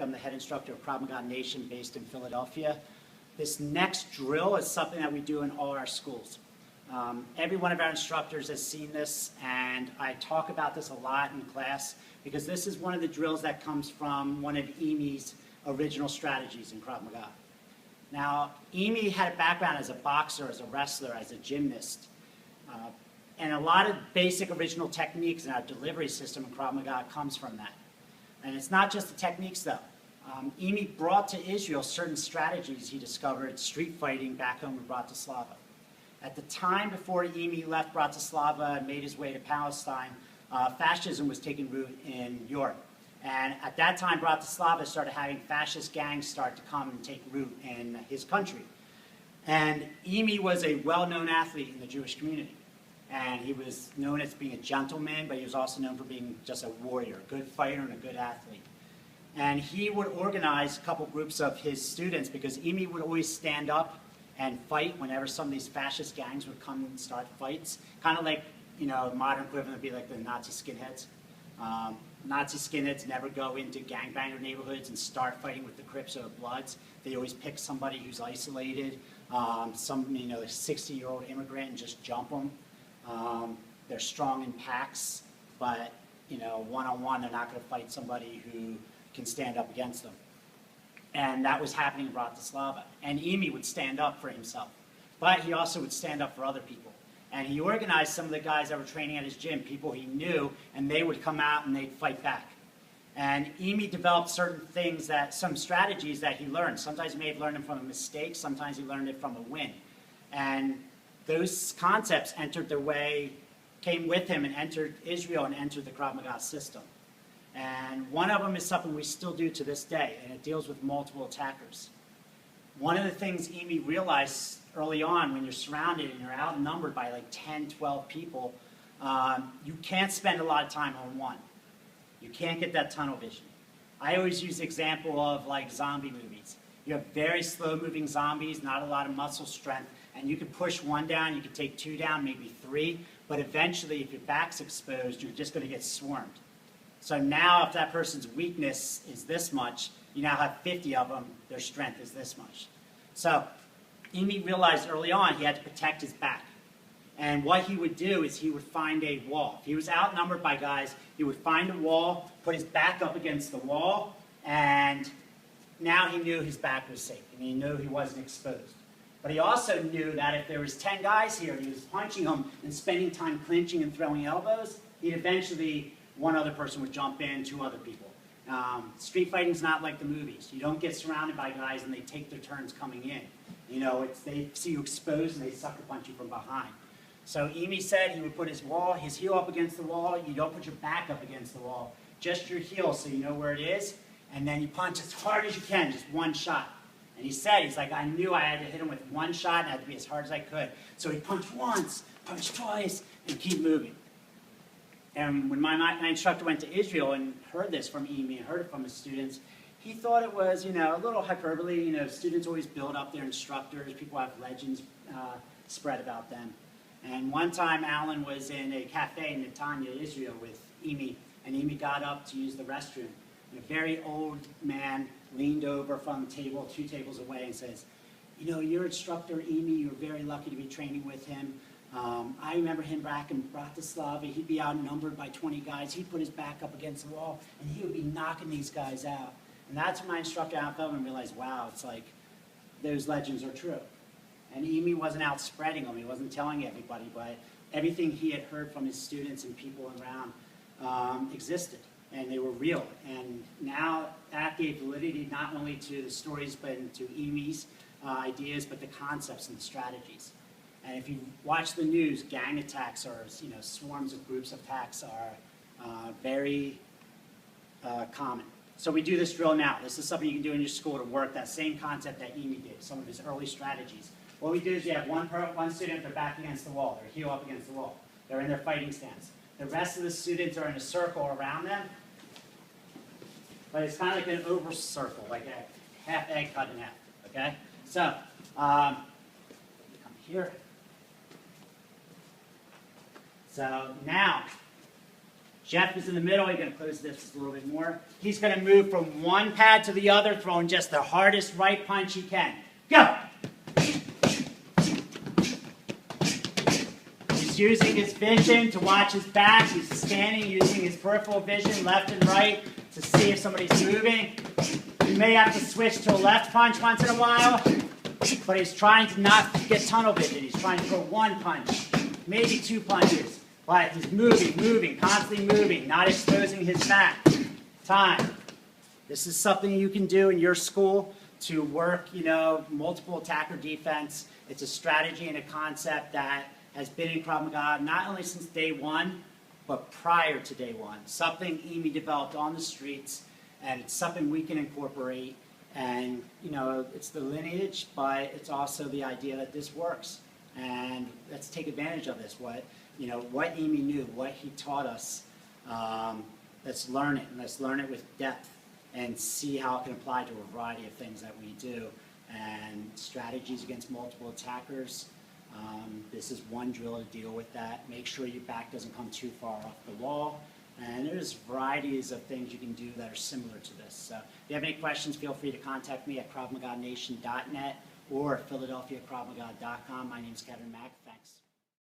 I'm the head instructor of Krav Maga Nation based in Philadelphia. This next drill is something that we do in all our schools. Every one of our instructors has seen this, and I talk about this a lot in class because this is one of the drills that comes from one of Emi's original strategies in Krav Maga. Now, Emi had a background as a boxer, as a wrestler, as a gymnast, and a lot of basic original techniques in our delivery system in Krav Maga comes from that. And it's not just the techniques, though. Emi brought to Israel certain strategies he discovered street fighting back home in Bratislava. At the time before Emi left Bratislava and made his way to Palestine, fascism was taking root in Europe. And at that time, Bratislava started having fascist gangs start to come and take root in his country. And Emi was a well-known athlete in the Jewish community. And he was known as being a gentleman, but he was also known for being just a warrior, a good fighter and a good athlete. And he would organize a couple groups of his students because Emi would always stand up and fight whenever some of these fascist gangs would come and start fights. Kind of like, modern equivalent would be like the Nazi skinheads. Nazi skinheads never go into gangbanger neighborhoods and start fighting with the Crips or the Bloods. They always pick somebody who's isolated, some, a 60-year-old immigrant, and just jump them. They're strong in packs, but one-on-one, they're not going to fight somebody who can stand up against them. And that was happening in Bratislava. And Emi would stand up for himself, but he also would stand up for other people. And he organized some of the guys that were training at his gym, people he knew, and they would come out and they'd fight back. And Emi developed certain things, some strategies that he learned. Sometimes he may have learned them from a mistake, sometimes he learned it from a win. And those concepts came with him and entered Israel and entered the Krav Maga system. And one of them is something we still do to this day, and it deals with multiple attackers. One of the things Emi realized early on, when you're surrounded and you're outnumbered by like 10, 12 people, you can't spend a lot of time on one. You can't get that tunnel vision. I always use the example of like zombie movies. You have very slow-moving zombies, not a lot of muscle strength, and you can push one down, you can take two down, maybe three, but eventually if your back's exposed, you're just going to get swarmed. So now if that person's weakness is this much, you now have 50 of them, their strength is this much. So Emi realized early on he had to protect his back. And what he would do is he would find a wall. If he was outnumbered by guys, he would find a wall, put his back up against the wall, and now he knew his back was safe, and he knew he wasn't exposed. But he also knew that if there was 10 guys here and he was punching them and spending time clinching and throwing elbows, one other person would jump in, two other people. Street fighting's not like the movies. You don't get surrounded by guys and they take their turns coming in. They see you exposed and they sucker punch you from behind. So Emi said he would put his heel up against the wall. You don't put your back up against the wall, just your heel so you know where it is. And then you punch as hard as you can, just one shot. And he's like, I knew I had to hit him with one shot and it had to be as hard as I could. So he punched once, punched twice, and keep moving. And when my instructor went to Israel and heard this from Emi and heard it from his students, he thought it was, a little hyperbole. Students always build up their instructors. People have legends spread about them. And one time, Alan was in a cafe in Netanya, Israel, with Emi, and Emi got up to use the restroom. And a very old man leaned over from the table, 2 tables away, and says, your instructor, Emi, you're very lucky to be training with him. I remember him back in Bratislava. He'd be outnumbered by 20 guys. He'd put his back up against the wall, and he would be knocking these guys out. And that's when my instructor outfell and realized, wow, it's like those legends are true. And Emi wasn't out spreading them. He wasn't telling everybody, but everything he had heard from his students and people around existed, and they were real. And now that gave validity not only to the stories, but to Emi's ideas, but the concepts and the strategies. And if you watch the news, gang attacks or swarms of groups of attacks are very common. So we do this drill now. This is something you can do in your school to work that same concept that Emi did, some of his early strategies. What we do is you have one student, their back against the wall, their heel up against the wall. They're in their fighting stance. The rest of the students are in a circle around them, but it's kind of like an oval circle, like a half egg cut in half, okay? So, come here. So now, Jeff is in the middle. You're going to close this just a little bit more. He's going to move from one pad to the other, throwing just the hardest right punch he can. Go! He's using his vision to watch his back. He's scanning, using his peripheral vision, left and right, to see if somebody's moving. You may have to switch to a left punch once in a while, but he's trying to not get tunnel vision. He's trying to throw one punch, maybe two punches. But he's moving, constantly moving, not exposing his back. Time. This is something you can do in your school to work, multiple attacker defense. It's a strategy and a concept that has been in Krav Maga not only since day one, but prior to day one. Something Amy developed on the streets, and it's something we can incorporate. And, it's the lineage, but it's also the idea that this works. And let's take advantage of this. What Amy knew, what he taught us, let's learn it, and let's learn it with depth and see how it can apply to a variety of things that we do. And strategies against multiple attackers, this is one drill to deal with that. Make sure your back doesn't come too far off the wall. And there's varieties of things you can do that are similar to this. So if you have any questions, feel free to contact me at KravMagaNation.net or PhiladelphiaKravMaga.com. My name is Kevin Mack. Thanks.